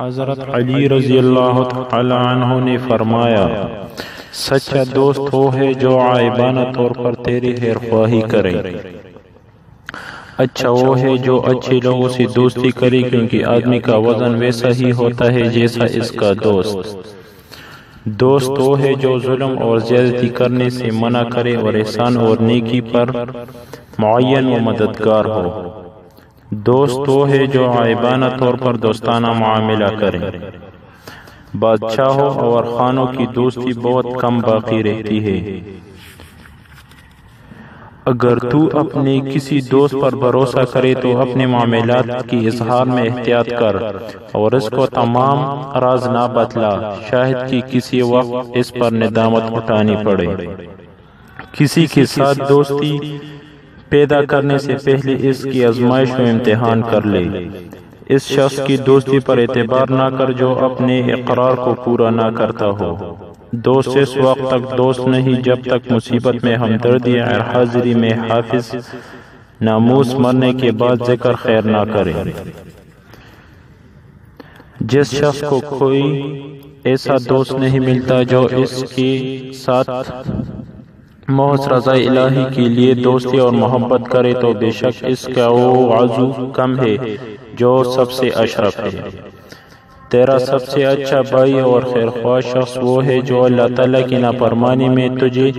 حضرت علی رضی اللہ تعالی عنہ نے فرمایا، سچا دوست وہ ہے جو عائبانہ طور پر تیری خیر خواہی کرے۔ اچھا وہ ہے جو اچھے لوگوں سے دوستی کرے، کیونکہ آدمی کا وزن ویسا ہی ہوتا ہے جیسا اس کا دوست۔ دوست وہ ہے جو ظلم اور زیادتی کرنے سے منع کرے اور احسان اور نیکی پر معین و مددگار ہو۔ دوست وہ ہے جو عائبانہ طور پر دوستانہ معاملہ کرے۔ بادشاہوں اور خانوں کی دوستی بہت کم باقی رہتی ہے۔ اگر تو اپنے کسی دوست پر بھروسہ کرے تو اپنے معاملات کی اظہار میں احتیاط کر اور اس کو تمام راز نہ بتلا، شاید کہ کسی وقت اس پر ندامت اٹھانی پڑے۔ کسی کے ساتھ دوستی پیدا کرنے سے پہلے اس کی آزمائش و امتحان کر لے۔ اس شخص کی دوستی پر اعتبار نہ کر جو اپنے اقرار کو پورا نہ کرتا ہو۔ دوست اس وقت تک دوست نہیں جب تک مصیبت میں ہمدردی، حاضری میں حافظ، ناموس مرنے کے بعد ذکر خیر نہ کرے۔ جس شخص کو کوئی ایسا دوست نہیں ملتا جو اس کے ساتھ محض رضا الہی کے لیے دوستی اور محبت کرے تو بے شک اس کا وہ عضو کم ہے جو سب سے اشرف ہے۔ تیرا سب سے اچھا بھائی اور خیرخواہ شخص وہ ہے جو اللہ تعالیٰ کی نافرمانی میں تجھے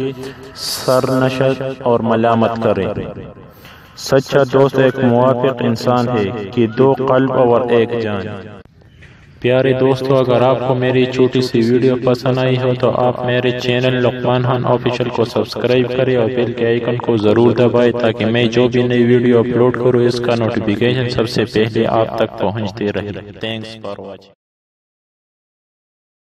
سرنشت اور ملامت کرے۔ سچا دوست ایک موافق انسان ہے کہ دو قلب اور ایک جان۔ پیارے دوستو، اگر آپ کو میری چھوٹی سی ویڈیو پسند آئی ہو تو آپ میرے چینل لقمان خان آفیشل کو سبسکرائب کریں اور بیل کے آئیکن کو ضرور دبائیں تاکہ میں جو بھی نئی ویڈیو اپلوڈ کروں اس کا نوٹیفیکیشن سب سے پہلے آپ تک پہنچتے رہے۔ Thanks for watching.